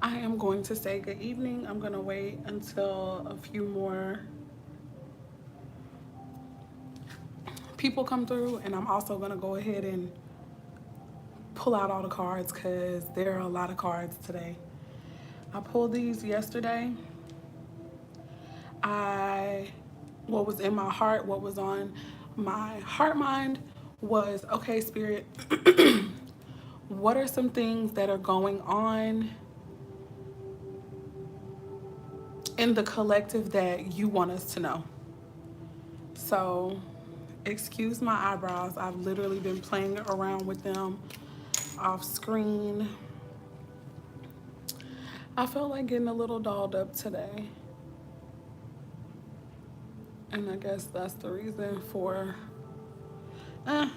I am going to say good evening. I'm going to wait until a few more people come through, and I'm also going to go ahead and pull out all the cards because there are a lot of cards today. I pulled these yesterday. I what was in my heart, what was on my heart mind was, okay, spirit, what are some things that are going on in the collective that you want us to know? So, excuse my eyebrows. I've literally been playing around with them off screen. I felt like getting a little dolled up today. And I guess that's the reason for,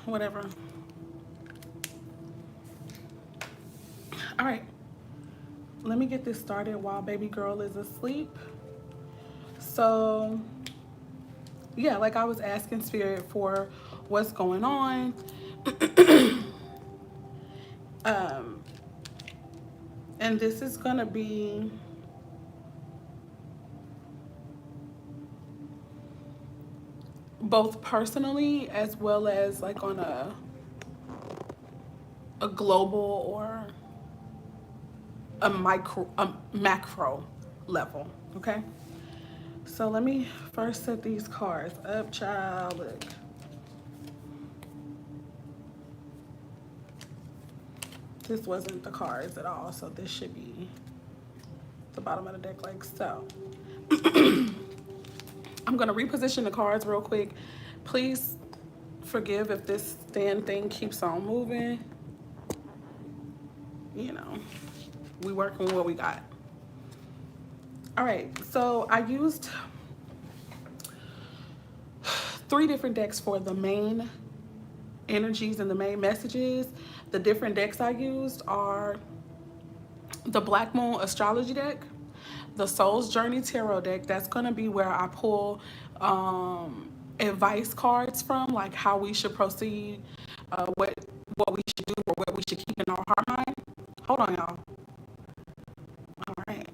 whatever. All right, let me get this started while baby girl is asleep. So, yeah, like I was asking spirit for what's going on. Um, and this is going to be both personally as well as like on a global or a macro level, okay? So let me first set these cards up, child. Look. This wasn't the cards at all, so this should be the bottom of the deck like so. I'm gonna reposition the cards real quick. Please forgive if this stand thing keeps on moving. You know, we working with what we got. All right, so I used 3 different decks for the main energies and the main messages. The different decks I used are the Black Moon Astrology deck, the Soul's Journey Tarot deck. That's going to be where I pull advice cards from, like how we should proceed, what we should do, or what we should keep in our heart mind. Hold on, y'all. All right,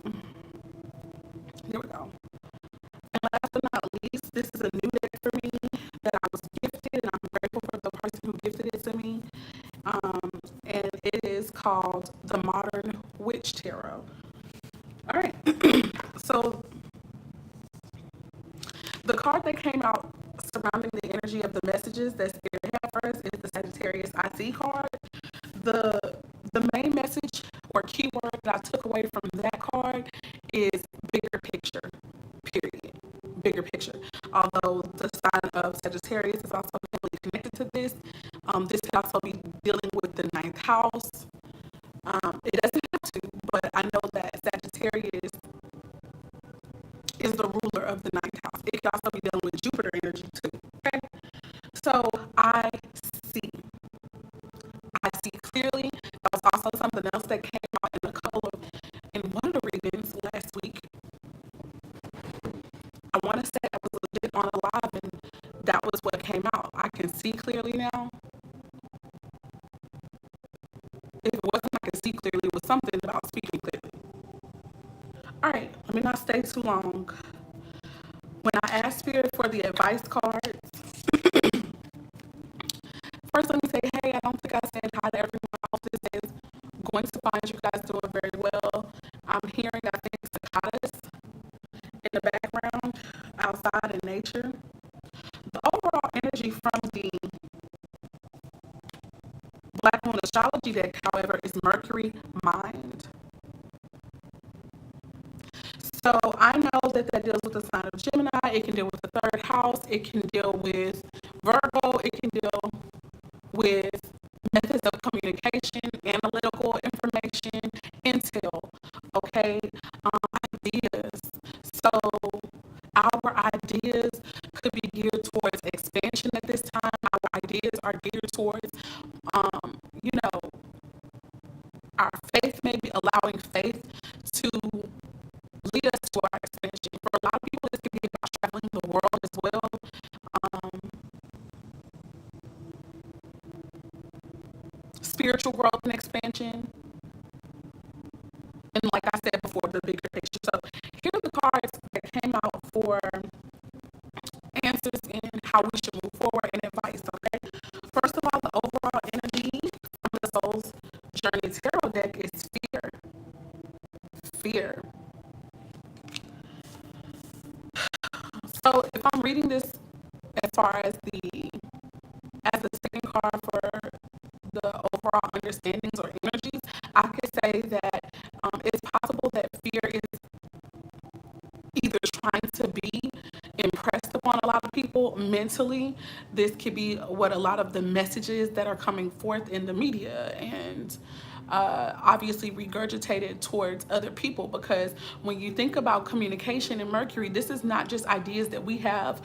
here we go. And last but not least, this is a new deck for me that I was gifted, and I'm grateful for the person who gifted it to me. And it is called the Modern Witch Tarot. All right, so the card that came out surrounding the energy of the messages that Spirit had for us is the Sagittarius IC card. The the main message or keyword that I took away from that card is bigger picture. Period. Bigger picture. Although the sign of Sagittarius is also heavily connected to this, this could also be dealing with the ninth house. It doesn't have to, but I know that Sagittarius is the ruler of the ninth house. It could also be dealing with Jupiter energy too. Okay, so see, I see clearly. That was also something else that came out in one of the readings last week. I want to say I was legit on a live, and that was what came out. I can see clearly now. If it wasn't, I can see clearly. It was something about speaking clearly. All right, let me not stay too long. When I asked Spirit for the advice cards, first let me say, hey, I don't think I said hi to everyone else. This is going to find you guys doing very well. I'm hearing, I think, cicadas in the background, outside in nature. The overall energy from the Black Moon Astrology deck, however, is Mercury Mind. So I know that deals with the sign of Gemini. It can deal with the third house. It can deal with Virgo. It can deal with methods of communication, analytical information, intel, okay, ideas. So our ideas could be geared towards expansion at this time. Our ideas are geared towards, you know, our faith, maybe allowing faith to lead us to our expansion. For a lot of people, this could be about traveling the world as well. spiritual growth and expansion, and like I said before, the bigger picture. So here are the cards that came out for answers in how we should move forward and advice. Okay, first of all, the overall energy from the Soul's Journey Tarot deck is fear. Fear. So if I'm reading this as far as the second card for the overall understandings or energies, I could say that it's possible that fear is either trying to be impressed upon a lot of people mentally. This could be what a lot of the messages that are coming forth in the media and obviously regurgitated towards other people, because when you think about communication in Mercury, this is not just ideas that we have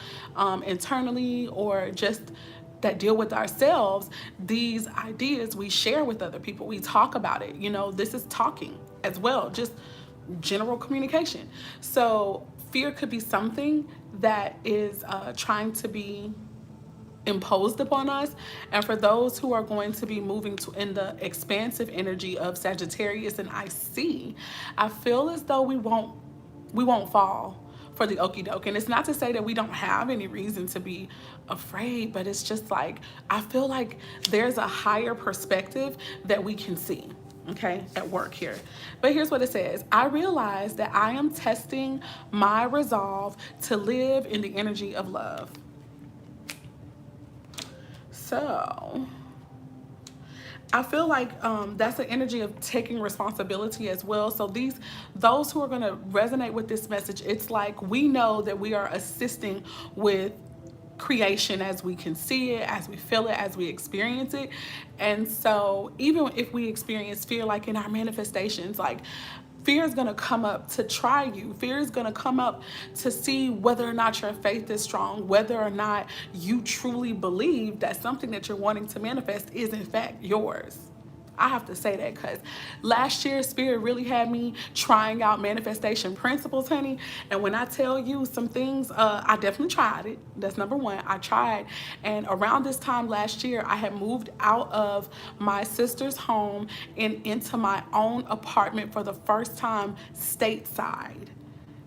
internally or just that deal with ourselves. These ideas we share with other people, we talk about it, you know, this is talking as well, just general communication. So fear could be something that is trying to be imposed upon us. And for those who are going to be moving to in the expansive energy of Sagittarius and I feel as though we won't fall for the okie doke. And it's not to say that we don't have any reason to be afraid, but it's just like I feel like there's a higher perspective that we can see, okay, at work here. But here's what it says. I realize that I am testing my resolve to live in the energy of love. So I feel like that's an energy of taking responsibility as well. So those who are going to resonate with this message, it's like we know that we are assisting with creation as we can see it, as we feel it, as we experience it. And so even if we experience fear, like in our manifestations, like fear is going to come up to try you. Fear is going to come up to see whether or not your faith is strong, whether or not you truly believe that something that you're wanting to manifest is in fact yours. I have to say that because last year Spirit really had me trying out manifestation principles, honey. And when I tell you some things, I definitely tried it. That's number one. I tried. And around this time last year, I had moved out of my sister's home and into my own apartment for the first time stateside.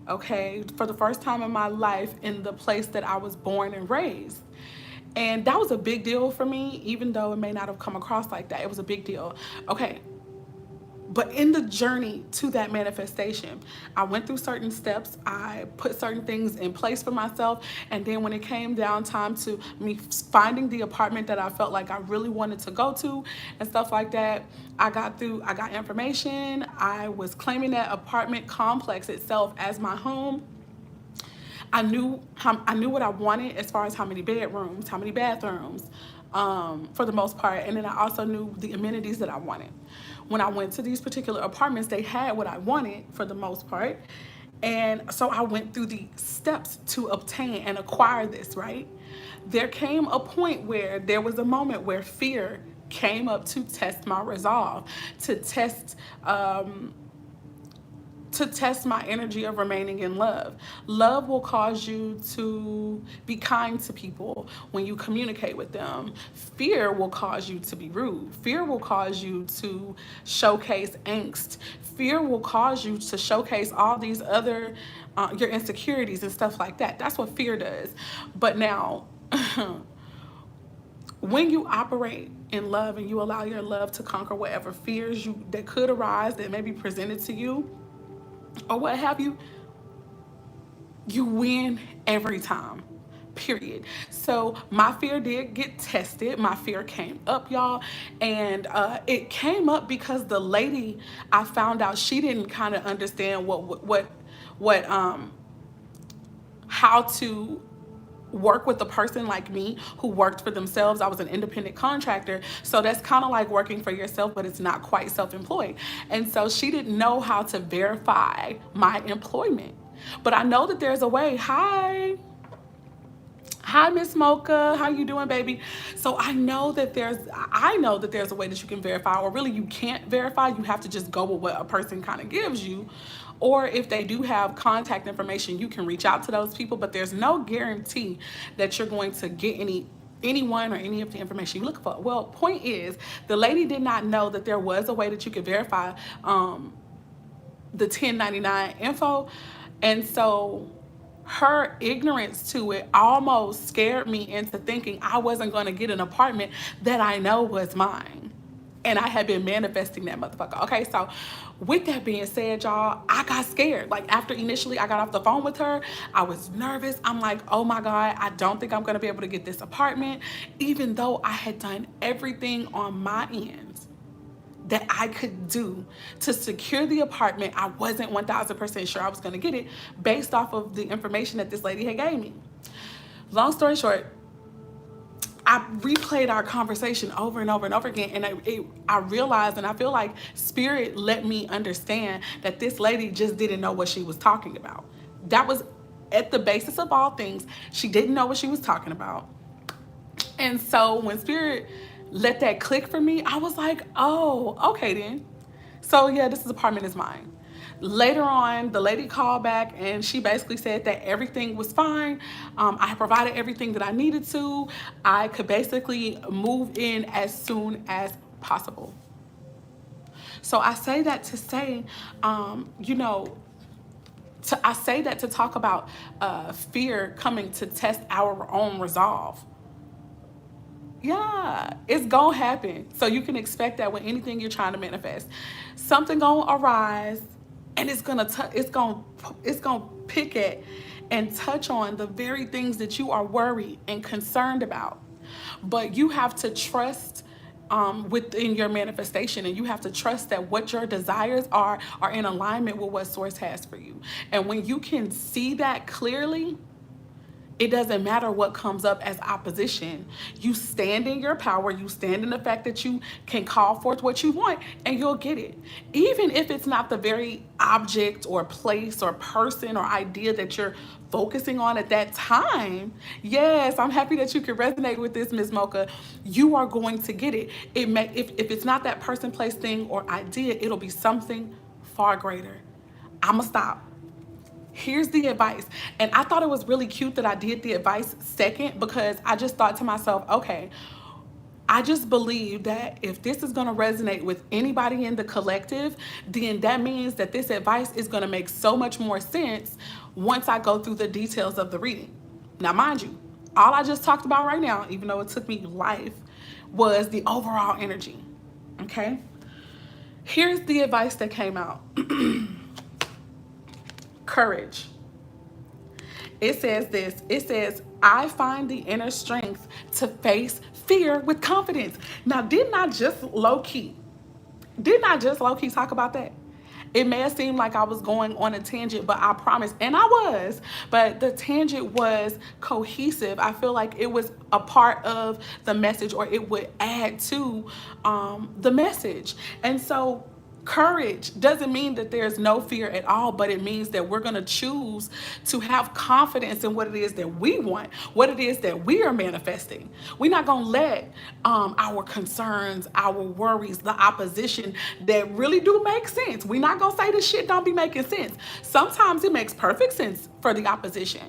Okay, for the first time in my life in the place that I was born and raised. And that was a big deal for me, even though it may not have come across like that. It was a big deal. Okay. But in the journey to that manifestation, I went through certain steps. I put certain things in place for myself. And then when it came down time to me finding the apartment that I felt like I really wanted to go to and stuff like that, I got information. I was claiming that apartment complex itself as my home. I knew what I wanted as far as how many bedrooms, how many bathrooms, for the most part. And then I also knew the amenities that I wanted. When I went to these particular apartments, they had what I wanted for the most part. And so I went through the steps to obtain and acquire this, right? There came a point where there was a moment where fear came up to test my resolve, to test my energy of remaining in love. Love will cause you to be kind to people when you communicate with them. Fear will cause you to be rude. Fear will cause you to showcase angst. Fear will cause you to showcase all these other, your insecurities and stuff like that. That's what fear does. But now, when you operate in love and you allow your love to conquer whatever fears that could arise that may be presented to you, or what have you, you win every time, period. So my fear did get tested. My fear came up, y'all, and it came up because the lady, I found out she didn't kind of understand how to work with a person like me who worked for themselves. I was an independent contractor. So that's kind of like working for yourself, but it's not quite self-employed. And so she didn't know how to verify my employment. But I know that there's a way. Hi, Miss Mocha. How you doing, baby? So I know that there's a way that you can verify, or really you can't verify. You have to just go with what a person kind of gives you. Or if they do have contact information, you can reach out to those people, but there's no guarantee that you're going to get any anyone or any of the information you look for. Well, point is, the lady did not know that there was a way that you could verify the 1099 info. And so her ignorance to it almost scared me into thinking I wasn't going to get an apartment that I know was mine. And I had been manifesting that motherfucker. Okay, so with that being said, y'all, I got scared. Like, after initially I got off the phone with her, I was nervous. I'm like, oh my God, I don't think I'm gonna be able to get this apartment, even though I had done everything on my end that I could do to secure the apartment. I wasn't 1000% sure I was gonna get it based off of the information that this lady had gave me. Long story short, I replayed our conversation over and over and over again, and I realized, and I feel like Spirit let me understand that this lady just didn't know what she was talking about. That was at the basis of all things. She didn't know what she was talking about. And so when Spirit let that click for me, I was like, oh, okay then. So yeah, this apartment is mine. Later on, the lady called back and she basically said that everything was fine. I provided everything that I needed to. I could basically move in as soon as possible. So I say that to say, you know, I say that to talk about fear coming to test our own resolve. Yeah, it's gonna happen. So you can expect that with anything you're trying to manifest. Something gonna arise, and it's gonna pick at and touch on the very things that you are worried and concerned about. But you have to trust within your manifestation, and you have to trust that what your desires are in alignment with what source has for you. And when you can see that clearly, it doesn't matter what comes up as opposition. You stand in your power. You stand in the fact that you can call forth what you want and you'll get it. Even if it's not the very object or place or person or idea that you're focusing on at that time. Yes, I'm happy that you can resonate with this, Ms. Mocha. You are going to get it. If it's not that person, place, thing, or idea, it'll be something far greater. I'ma stop. Here's the advice. And I thought it was really cute that I did the advice second, because I just thought to myself, okay, I just believe that if this is going to resonate with anybody in the collective, then that means that this advice is going to make so much more sense once I go through the details of the reading. Now, mind you, all I just talked about right now, even though it took me life, was the overall energy. Okay? Here's the advice that came out. Courage. It says this. It says, I find the inner strength to face fear with confidence. Now, didn't I just low-key talk about that? It may have seemed like I was going on a tangent, but I promise, and I was, but the tangent was cohesive. I feel like it was a part of the message, or it would add to the message. And so courage doesn't mean that there's no fear at all, but it means that we're going to choose to have confidence in what it is that we want, what it is that we are manifesting. We're not going to let our concerns, our worries, the opposition that really do make sense. We're not going to say this shit don't be making sense. Sometimes it makes perfect sense for the opposition.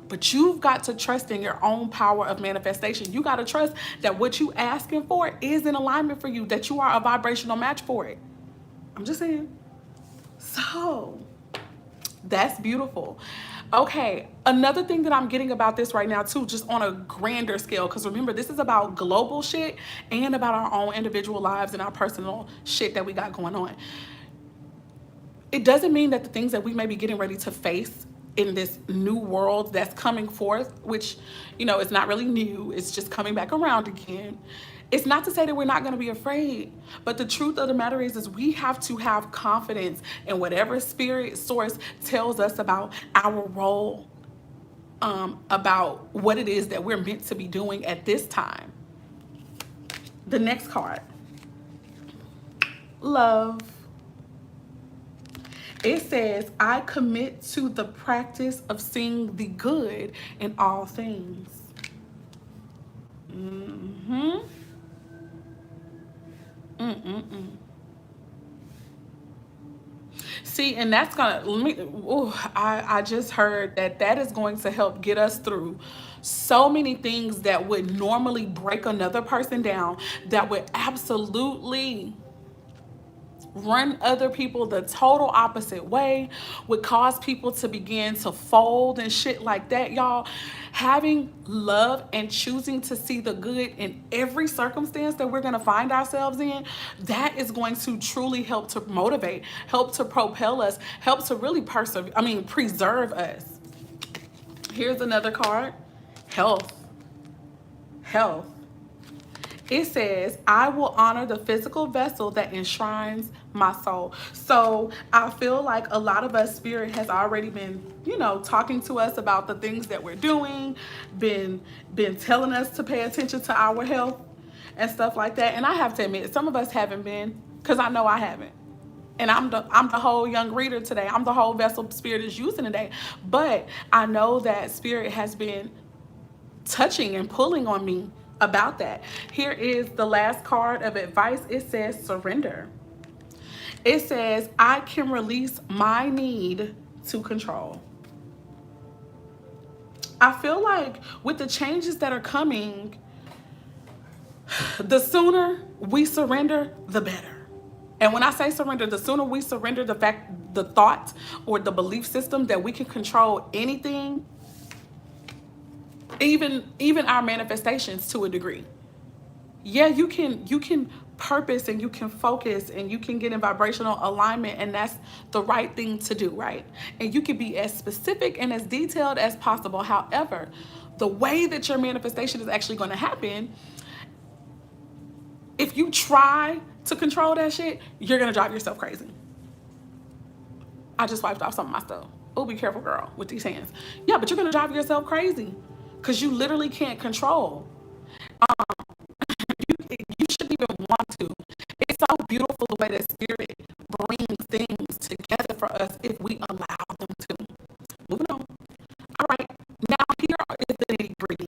But you've got to trust in your own power of manifestation. You got to trust that what you asking for is in alignment for you, that you are a vibrational match for it. I'm just saying. So that's beautiful. Okay, another thing that I'm getting about this right now too, just on a grander scale, because remember, this is about global shit and about our own individual lives and our personal shit that we got going on. It doesn't mean that the things that we may be getting ready to face in this new world that's coming forth, which, you know, it's not really new, it's just coming back around again. It's not to say that we're not going to be afraid, but the truth of the matter is we have to have confidence in whatever spirit source tells us about our role, about what it is that we're meant to be doing at this time. The next card, love. It says, I commit to the practice of seeing the good in all things. See, and that's gonna let me. Ooh, I just heard that that is going to help get us through so many things that would normally break another person down. That would absolutely run other people the total opposite way, would cause people to begin to fold and shit like that, y'all. Having love and choosing to see the good in every circumstance that we're going to find ourselves in, that is going to truly help to motivate, help to propel us, help to really preserve us. Here's another card. Health. Health. It says, I will honor the physical vessel that enshrines my soul. So I feel like a lot of us, Spirit has already been, talking to us about the things that we're doing, been telling us to pay attention to our health and stuff like that. And I have to admit, some of us haven't been, because I know I haven't. And I'm the whole young reader today. I'm the whole vessel Spirit is using today. But I know that Spirit has been touching and pulling on me about that. Here is the last card of advice. It says surrender. It says, I can release my need to control. I feel like with the changes that are coming, the sooner we surrender, the better. And when I say surrender, the sooner we surrender the thought or the belief system that we can control anything, even our manifestations to a degree. Yeah, you can purpose and you can focus and you can get in vibrational alignment, and that's the right thing to do, right? And you can be as specific and as detailed as possible. However, the way that your manifestation is actually going to happen, if you try to control that shit, you're going to drive yourself crazy. I just wiped off some of my stuff. Oh, be careful, girl, with these hands. Yeah, but you're going to drive yourself crazy because you literally can't control. You shouldn't even want to. It's so beautiful the way that Spirit brings things together for us if we allow them to. Moving on. All right, now here is the nitty gritty.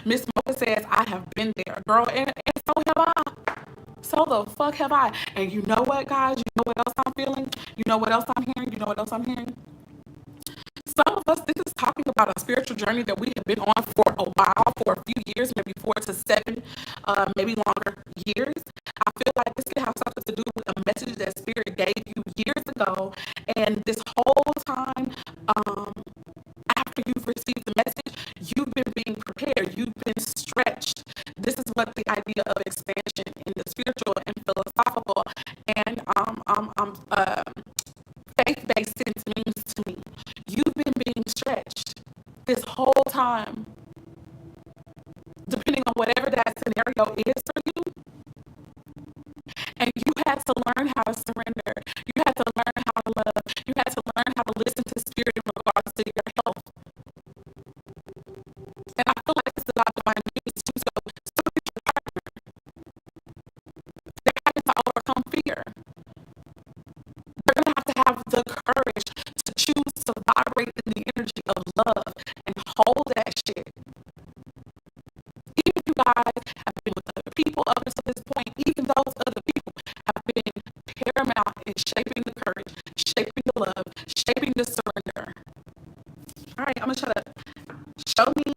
Miss Mocha says, I have been there, girl, and so have I. So the fuck have I. And you know what, guys? You know what else I'm feeling? You know what else I'm hearing? You know what else I'm hearing? Some of us, this is talking about a spiritual journey that we have been on for a while, for a few years, maybe 4 to 7, maybe longer years. I feel like this could have something to do with a message that Spirit gave you years ago. And this whole time, after you've received the message, you've been being prepared. You've been stretched. This is what the idea of expansion in the spiritual and philosophical and faith-based sense means to me. You've been being stretched this whole time, depending on whatever that scenario is for you. And you had to learn how to surrender. You had to learn how to love. You had to learn how to listen to Spirit in regards to your health. And I feel like it's about divine news too. So with your partner, they're having to overcome fear. They're going to have the courage to choose to vibrate in the energy of love and hold that shit. Even if you guys have been with other people up until this point, even those other people have been paramount in shaping the courage, shaping the love, shaping the surrender. All right, I'm going to try to show me.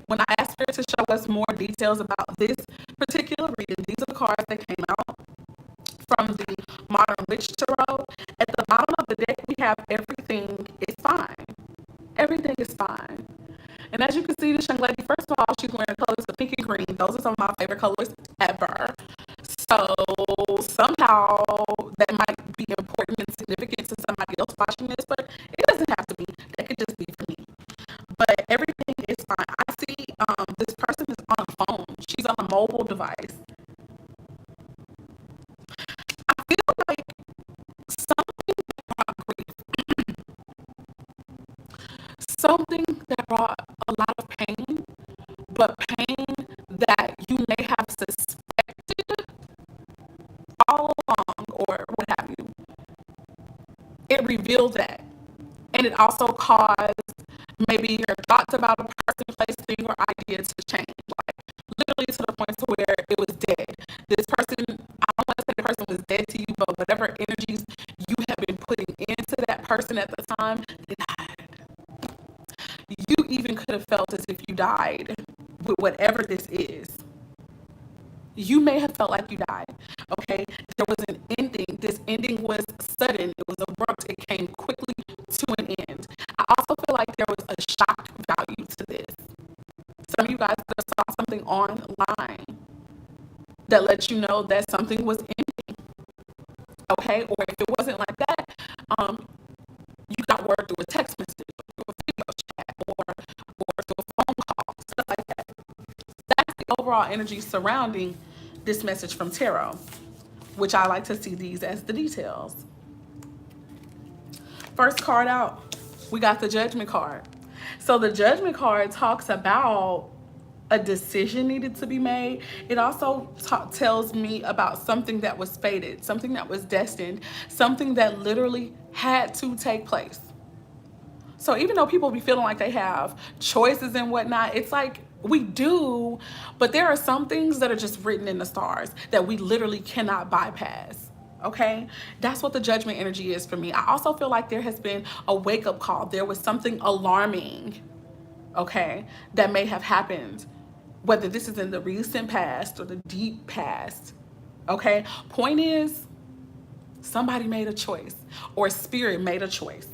When I asked her to show us more details about this particular reading, these are the cards that came out from the Modern Witch Tarot. At the bottom of the deck, we have everything is fine. Everything is fine. And as you can see, this young lady, first of all, she's wearing the colors of pink and green. Those are some of my favorite colors ever. So somehow that might be important and significant to somebody else watching this, but it doesn't have to be. That could just be for me. But everything is fine. I see this person is on a phone. She's on a mobile device. I feel like something that brought grief, something that brought a lot of pain, but pain that you may have suspected all along or what have you. It revealed that. And it also caused maybe your thoughts about a person, place, thing, or idea to change. Like literally to the point to where it was dead. This person, I don't want to say the person was dead to you, but whatever energies you You may have felt like you died. Okay, there was an ending. This ending was sudden. It was abrupt. It came quickly to an end. I also feel like there was a shock value to this. Some of you guys saw something online that let you know that something was ending. Okay, or if it wasn't like that, you got word through a text message, or through a video chat, or through a phone call, stuff like that. That's the overall energy surrounding this message from tarot, which I like to see these as the details. First card out, we got the Judgment card. So the Judgment card talks about a decision needed to be made. It also tells me about something that was fated, something that was destined, something that literally had to take place. So even though people be feeling like they have choices and whatnot, it's like we do, but there are some things that are just written in the stars that we literally cannot bypass. Okay, that's what the Judgment energy is for me. I also feel like there has been a wake-up call. There was something alarming, okay, that may have happened, whether this is in the recent past or the deep past. Okay, point is, somebody made a choice, or spirit made a choice.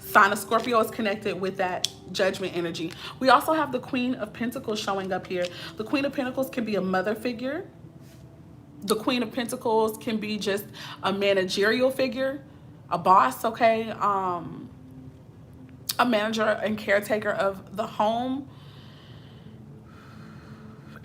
Sign of Scorpio is connected with that Judgment energy. We also have the Queen of Pentacles showing up here. The Queen of Pentacles can be a mother figure. The Queen of Pentacles can be just a managerial figure, a boss, okay? A manager and caretaker of the home.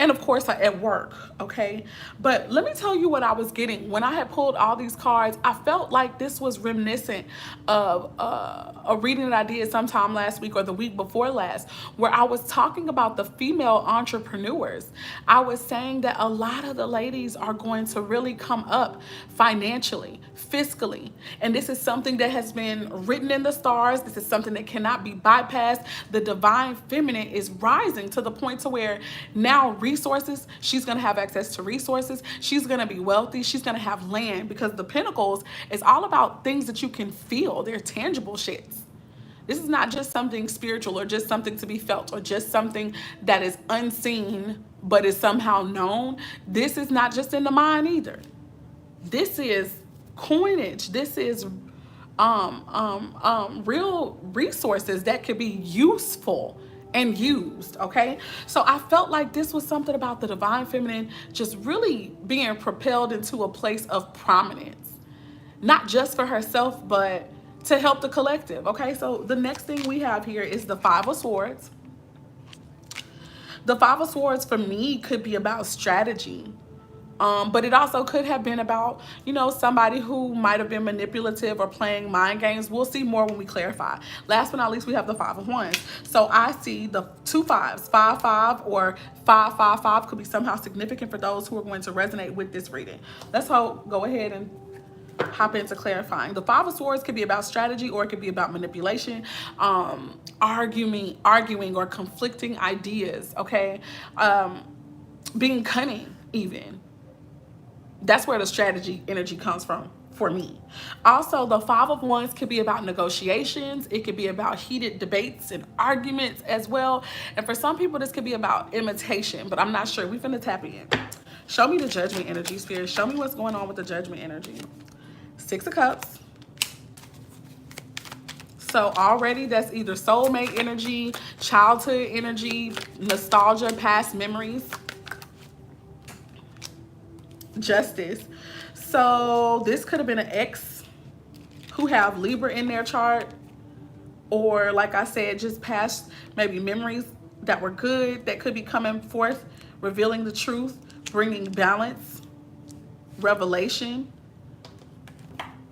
And of course, at work, okay? But let me tell you what I was getting. When I had pulled all these cards, I felt like this was reminiscent of a reading that I did sometime last week or the week before last, where I was talking about the female entrepreneurs. I was saying that a lot of the ladies are going to really come up financially, fiscally. And this is something that has been written in the stars. This is something that cannot be bypassed. The divine feminine is rising to the point to where now resources, she's going to have access to resources. She's going to be wealthy. She's going to have land, because the Pentacles is all about things that you can feel. They're tangible shits. This is not just something spiritual or just something to be felt or just something that is unseen but is somehow known. This is not just in the mind either. This is coinage. This is real resources that could be useful and used, okay? So I felt like this was something about the divine feminine just really being propelled into a place of prominence, not just for herself, but to help the collective, okay? So the next thing we have here is the Five of Swords. The Five of Swords for me could be about strategy. But it also could have been about, you know, somebody who might have been manipulative or playing mind games. We'll see more when we clarify. Last but not least, we have the Five of Wands. So I see the two fives, 5-5 or 5-5-5 could be somehow significant for those who are going to resonate with this reading. Let's go ahead and hop into clarifying. The Five of Swords could be about strategy, or it could be about manipulation, arguing or conflicting ideas, okay? Being cunning even. That's where the strategy energy comes from for me. Also, the Five of Wands could be about negotiations. It could be about heated debates and arguments as well. And for some people, this could be about imitation, but I'm not sure. We're finna tap in. Show me the Judgment energy, Spirit. Show me what's going on with the Judgment energy. Six of Cups. So already that's either soulmate energy, childhood energy, nostalgia, past memories. Justice. So this could have been an ex who have Libra in their chart, or like I said, just past maybe memories that were good that could be coming forth, revealing the truth, bringing balance, revelation,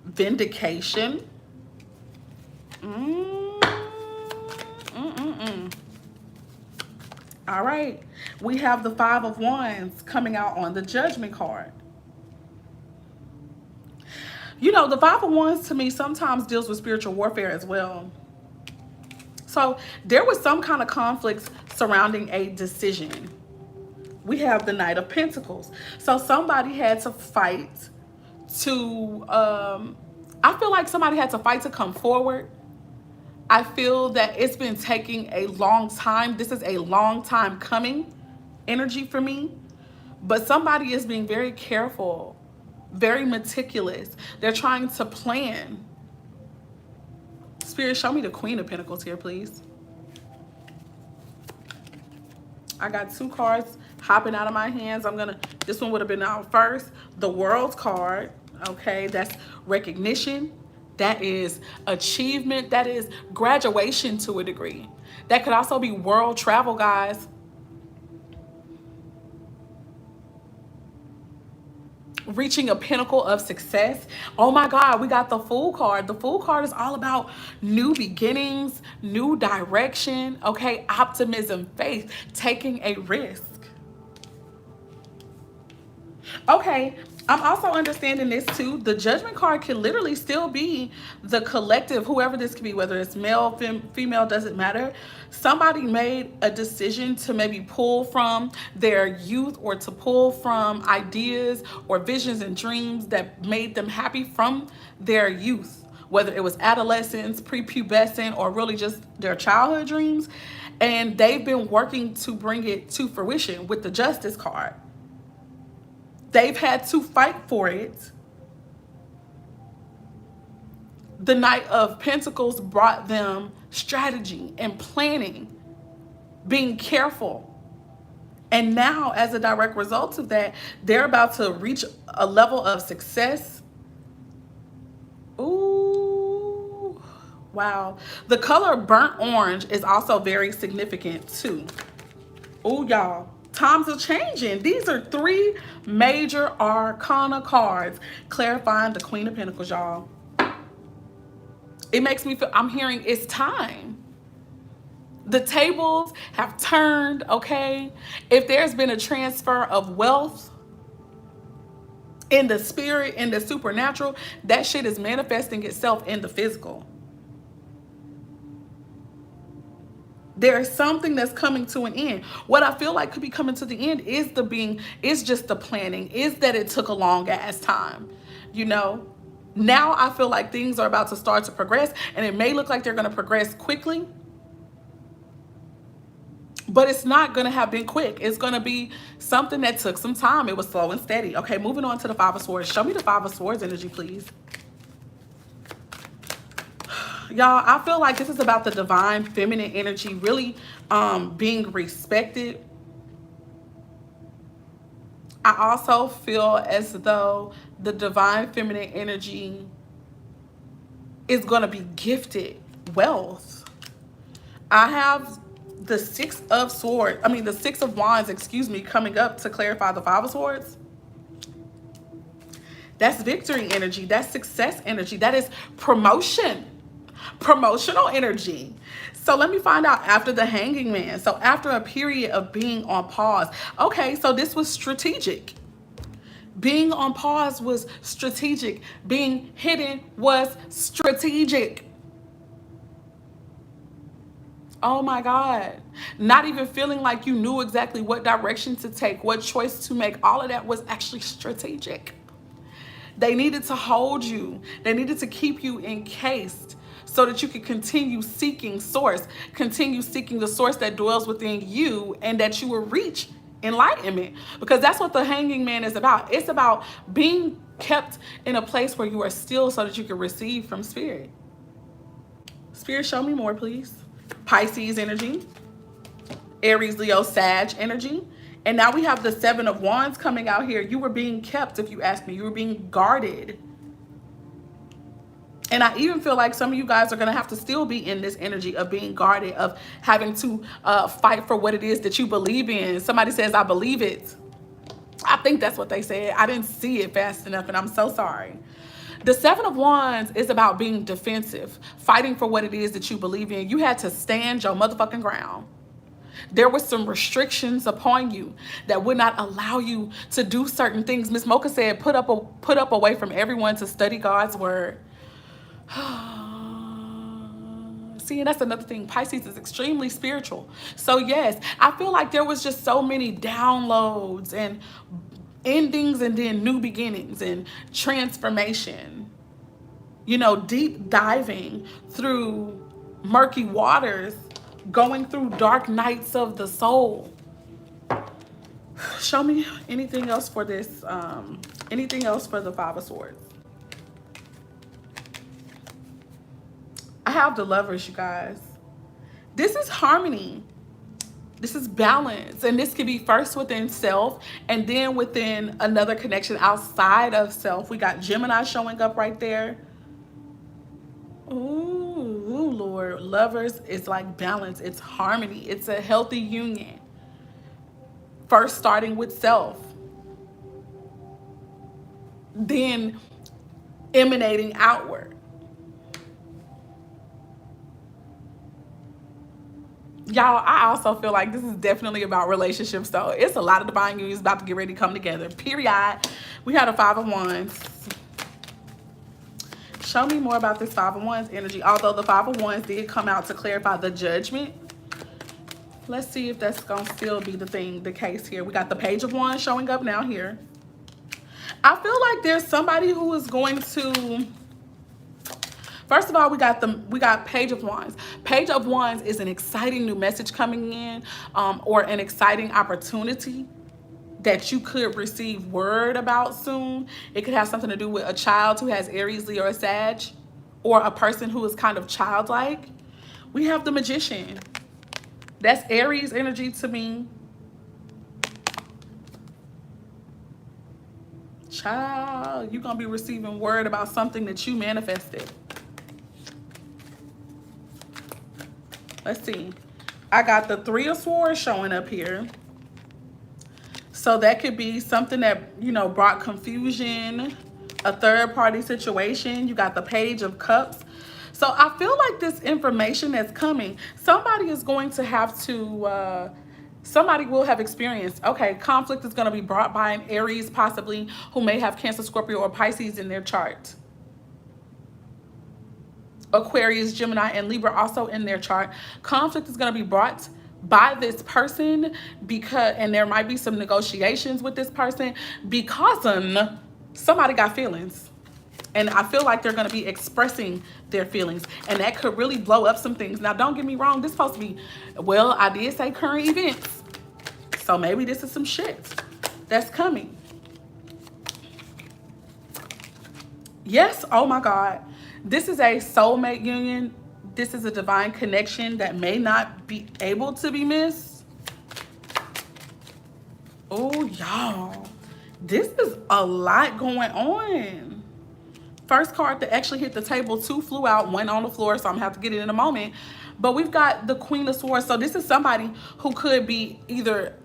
vindication. All right, we have the Five of Wands coming out on the Judgment card. You know, the Five of Wands to me sometimes deals with spiritual warfare as well. So there was some kind of conflict surrounding a decision. We have the Knight of Pentacles. So somebody had to fight to, I feel like somebody had to fight to come forward. I feel that it's been taking a long time. This is a long time coming energy for me. But somebody is being very careful, very meticulous. They're trying to plan. Spirit, show me the Queen of Pentacles here, please. I got 2 cards hopping out of my hands. This one would have been out first. The World card, okay, that's recognition. That is achievement. That is graduation to a degree. That could also be world travel, guys. Reaching a pinnacle of success. Oh my God, we got the Fool card. The Fool card is all about new beginnings, new direction, okay, optimism, faith, taking a risk. Okay, I'm also understanding this too. The Judgment card can literally still be the collective, whoever this could be, whether it's male, female, doesn't matter. Somebody made a decision to maybe pull from their youth or to pull from ideas or visions and dreams that made them happy from their youth, whether it was adolescence, prepubescent, or really just their childhood dreams. And they've been working to bring it to fruition with the Justice card. They've had to fight for it. The Knight of Pentacles brought them strategy and planning, being careful. And now, as a direct result of that, they're about to reach a level of success. Ooh, wow. The color burnt orange is also very significant too. Ooh, y'all. Times are changing. These are 3 major arcana cards clarifying the Queen of Pentacles, y'all. It makes me feel, I'm hearing it's time. The tables have turned, okay? If there's been a transfer of wealth in the spirit, in the supernatural, that shit is manifesting itself in the physical. There's something that's coming to an end. What I feel like could be coming to the end is just the planning, is that it took a long ass time, you know? Now I feel like things are about to start to progress, and it may look like they're going to progress quickly, but it's not going to have been quick. It's going to be something that took some time. It was slow and steady. Okay, moving on to the 5 of Swords. Show me the 5 of Swords energy, please. Y'all, I feel like this is about the divine feminine energy really being respected. I also feel as though the divine feminine energy is going to be gifted wealth. I have the 6 of Swords, the 6 of Wands, excuse me, coming up to clarify the 5 of Swords. That's victory energy. That's success energy. That is promotion. Promotional energy. So let me find out after the Hanging Man. So after a period of being on pause. Okay, so this was strategic. Being on pause was strategic. Being hidden was strategic. Oh my God. Not even feeling like you knew exactly what direction to take, what choice to make. All of that was actually strategic. They needed to hold you. They needed to keep you encased so that you could continue seeking source, continue seeking the source that dwells within you, and that you will reach enlightenment. Because that's what the Hanging Man is about. It's about being kept in a place where you are still so that you can receive from Spirit. Spirit, show me more, please. Pisces energy, Aries, Leo, Sag energy. And now we have the 7 of Wands coming out here. You were being kept, if you ask me. You were being guarded. And I even feel like some of you guys are going to have to still be in this energy of being guarded, of having to fight for what it is that you believe in. Somebody says, I believe it. I think that's what they said. I didn't see it fast enough, and I'm so sorry. The 7 of Wands is about being defensive, fighting for what it is that you believe in. You had to stand your motherfucking ground. There were some restrictions upon you that would not allow you to do certain things. Miss Mocha said, put up away from everyone to study God's word. See, and that's another thing. Pisces is extremely spiritual. So yes, I feel like there was just so many downloads and endings and then new beginnings and transformation. You know, deep diving through murky waters, going through dark nights of the soul. Show me anything else for this, anything else for the Five of Swords. I have the Lovers, you guys. This is harmony. This is balance. And this could be first within self and then within another connection outside of self. We got Gemini showing up right there. Ooh, Lord. Lovers is like balance. It's harmony. It's a healthy union. First starting with self. Then emanating outward. Y'all, I also feel like this is definitely about relationships, though. It's a lot of divine unions about to get ready to come together. Period. We had a Five of Wands. Show me more about this Five of Wands energy. Although the Five of Wands did come out to clarify the Judgment. Let's see if that's going to still be the case here. We got the Page of Wands showing up now here. I feel like there's somebody who is going to... First of all, we got Page of Wands. Page of Wands is an exciting new message coming in, or an exciting opportunity that you could receive word about soon. It could have something to do with a child who has Aries, Leo, or Sag, or a person who is kind of childlike. We have the Magician. That's Aries energy to me. Child, you're going to be receiving word about something that you manifested. Let's see. I got the Three of Swords showing up here. So that could be something that, you know, brought confusion, a third party situation. You got the Page of Cups. So I feel like this information that's coming, somebody is going to have to, somebody will have experienced, okay, conflict is going to be brought by an Aries possibly who may have Cancer, Scorpio, or Pisces in their chart. Aquarius, Gemini, and Libra also in their chart. Conflict is going to be brought by this person because, and there might be some negotiations with this person because somebody got feelings. And I feel like they're going to be expressing their feelings. And that could really blow up some things. Now, don't get me wrong. This is supposed to be, well, I did say current events. So maybe this is some shit that's coming. Yes, oh my God. This is a soulmate union. This is a divine connection that may not be able to be missed. Oh, y'all. This is a lot going on. First card that actually hit the table, two flew out, one on the floor, so I'm going to have to get it in a moment. But we've got the Queen of Swords. So this is somebody who could be either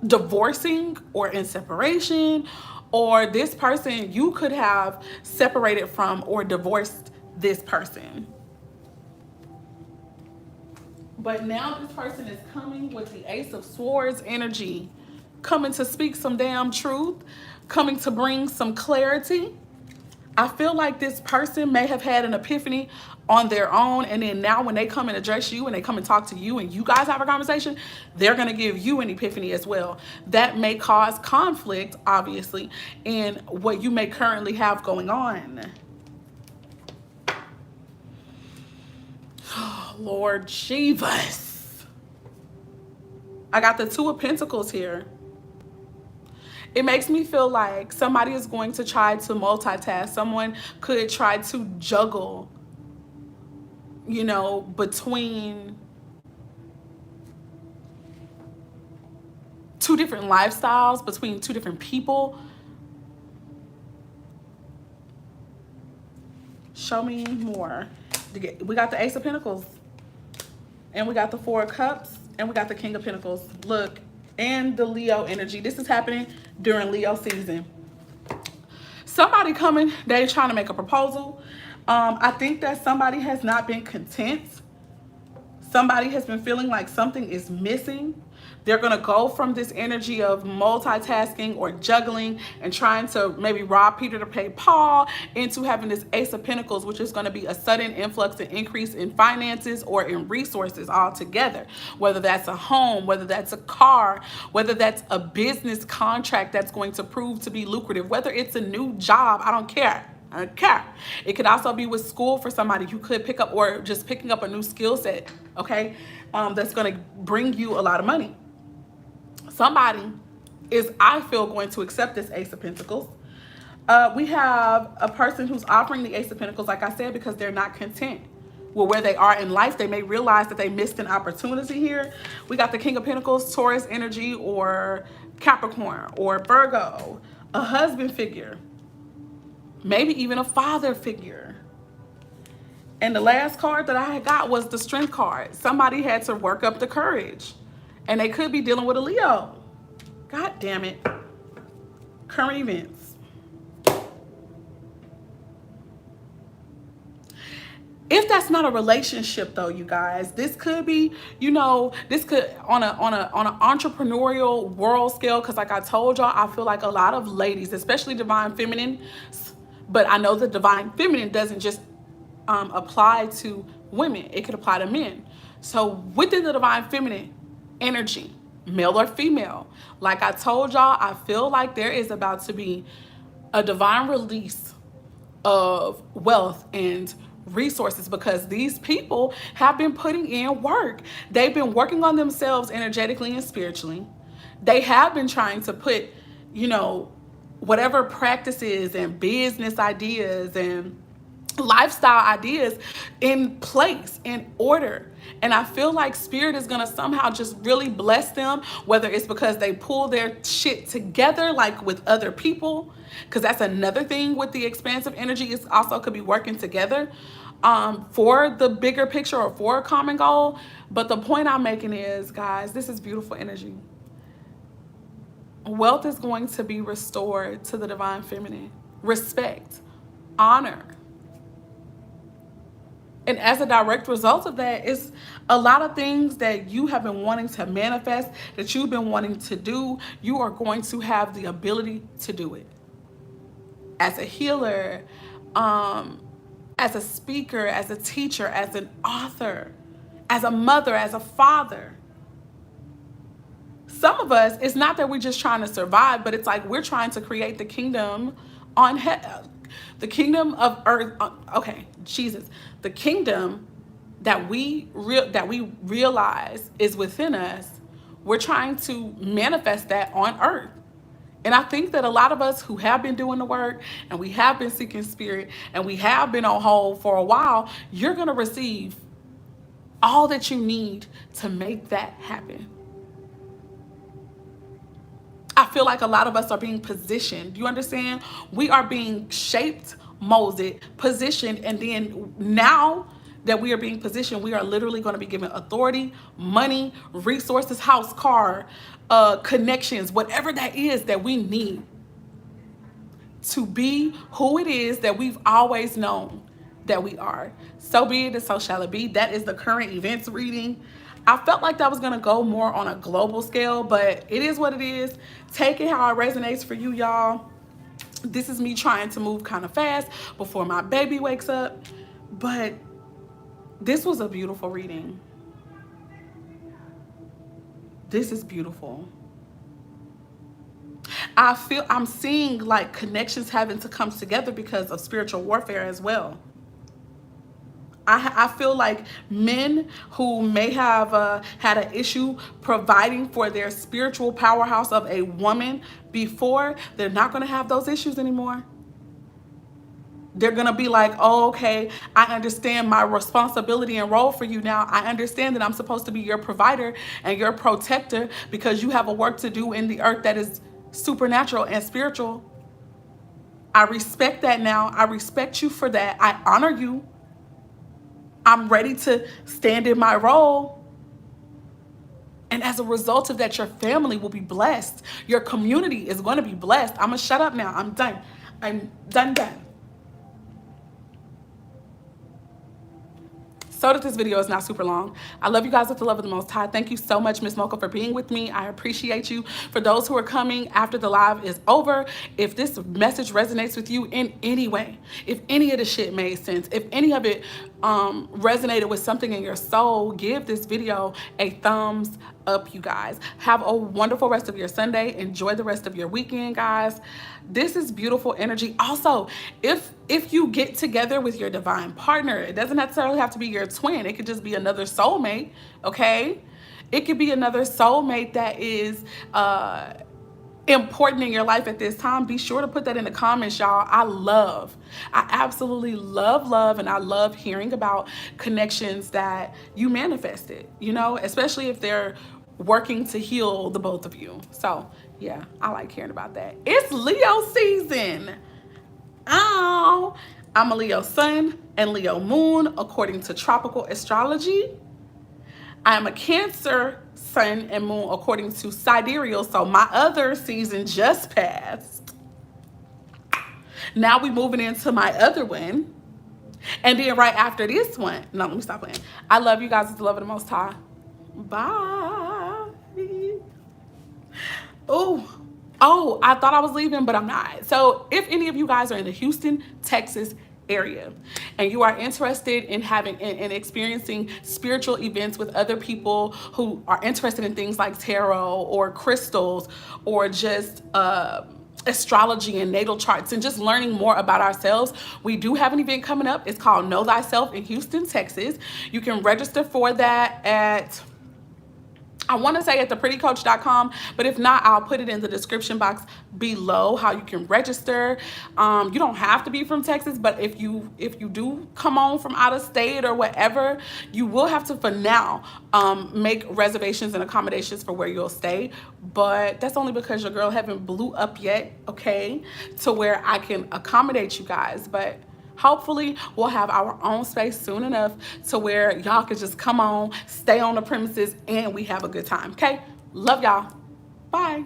divorcing or in separation, or this person you could have separated from or divorced this person. But now this person is coming with the Ace of Swords energy, coming to speak some damn truth, coming to bring some clarity. I feel like this person may have had an epiphany on their own, and then now when they come and address you and they come and talk to you and you guys have a conversation, they're going to give you an epiphany as well. That may cause conflict, obviously, in what you may currently have going on. Lord Jesus. I got the Two of Pentacles here. It makes me feel like somebody is going to try to multitask. Someone could try to juggle, you know, between two different lifestyles, between two different people. Show me more. We got the Ace of Pentacles. And we got the Four of Cups. And we got the King of Pentacles. Look. And the Leo energy. This is happening during Leo season. Somebody coming, they're trying to make a proposal. I think that somebody has not been content. Somebody has been feeling like something is missing. They're going to go from this energy of multitasking or juggling and trying to maybe rob Peter to pay Paul into having this Ace of Pentacles, which is going to be a sudden influx and increase in finances or in resources altogether. Whether that's a home, whether that's a car, whether that's a business contract that's going to prove to be lucrative, whether it's a new job, I don't care. I don't care. It could also be with school for somebody who could pick up, or just picking up a new skill set, okay, that's going to bring you a lot of money. Somebody is, I feel, going to accept this Ace of Pentacles. We have a person who's offering the Ace of Pentacles, like I said, because they're not content with where they are in life. They may realize that they missed an opportunity here. We got the King of Pentacles, Taurus energy, or Capricorn, or Virgo, a husband figure, maybe even a father figure. And the last card that I had got was the Strength card. Somebody had to work up the courage, and they could be dealing with a Leo. God damn it. Current events. If that's not a relationship though, you guys, this could be, you know, this could on an entrepreneurial world scale, because like I told y'all, I feel like a lot of ladies, especially divine feminine, but I know the divine feminine doesn't just apply to women, it could apply to men. So within the divine feminine energy, male or female, like I told y'all, I feel like there is about to be a divine release of wealth and resources, because these people have been putting in work. They've been working on themselves energetically and spiritually. They have been trying to put, you know, whatever practices and business ideas and lifestyle ideas in place, in order. And I feel like Spirit is going to somehow just really bless them, whether it's because they pull their shit together, like with other people, because that's another thing with the expansive energy, is also could be working together for the bigger picture or for a common goal. But the point I'm making is, guys, this is beautiful energy. Wealth is going to be restored to the divine feminine. Respect, honor. And as a direct result of that, it's a lot of things that you have been wanting to manifest, that you've been wanting to do, you are going to have the ability to do it. As a healer, as a speaker, as a teacher, as an author, as a mother, as a father. Some of us, it's not that we're just trying to survive, but it's like we're trying to create the kingdom on the kingdom of earth. Okay, Jesus, the kingdom that we realize is within us. We're trying to manifest that on earth. And I think that a lot of us who have been doing the work, and we have been seeking spirit, and we have been on hold for a while, you're going to receive all that you need to make that happen. I feel like a lot of us are being positioned. You understand? We are being shaped, molded, positioned, and then now that we are being positioned, we are literally going to be given authority, money, resources, house, car, connections, whatever that is that we need to be who it is that we've always known that we are. So be it, and so shall it be. That is the current events reading. I felt like that was going to go more on a global scale, but it is what it is. Take it how it resonates for you, y'all. This is me trying to move kind of fast before my baby wakes up, but this was a beautiful reading. This is beautiful. I feel I'm seeing like connections having to come together because of spiritual warfare as well. I feel like men who may have had an issue providing for their spiritual powerhouse of a woman before, they're not going to have those issues anymore. They're going to be like, oh, okay, I understand my responsibility and role for you now. I understand that I'm supposed to be your provider and your protector because you have a work to do in the earth that is supernatural and spiritual. I respect that now. I respect you for that. I honor you. I'm ready to stand in my role. And as a result of that, your family will be blessed. Your community is going to be blessed. I'm going to shut up now. I'm done. I'm done. So that this video is not super long. I love you guys with the love of the Most High. Thank you so much, Miss Mocha, for being with me. I appreciate you. For those who are coming after the live is over, if this message resonates with you in any way, if any of the shit made sense, if any of it resonated with something in your soul, give this video a thumbs up, you guys. Have a wonderful rest of your Sunday. Enjoy the rest of your weekend, guys. This is beautiful energy. Also, if you get together with your divine partner, it doesn't necessarily have to be your twin. It could just be another soulmate, okay? It could be another soulmate that is important in your life at this time, be sure to put that in the comments, y'all. I absolutely love, and I love hearing about connections that you manifested, you know, especially if they're working to heal the both of you. So yeah, I like hearing about that. It's Leo season. Oh, I'm a Leo sun and Leo moon according to tropical astrology. I am a Cancer sun and moon according to sidereal. So my other season just passed. Now we moving into my other one. And then right after this one, no, let me stop playing. I love you guys with the love of the Most High. Bye. Oh, I thought I was leaving, but I'm not. So if any of you guys are in the Houston, Texas area and you are interested in having and experiencing spiritual events with other people who are interested in things like tarot or crystals or just astrology and natal charts and just learning more about ourselves, we do have an event coming up. It's called Know Thyself in Houston, Texas. You can register for that at, I want to say at theprettycoach.com, but if not, I'll put it in the description box below how you can register. You don't have to be from Texas, but if you do come on from out of state or whatever, you will have to, for now, make reservations and accommodations for where you'll stay. But that's only because your girl haven't blew up yet, okay, to where I can accommodate you guys. But hopefully we'll have our own space soon enough to where y'all can just come on, stay on the premises, and we have a good time, okay? Love y'all. Bye.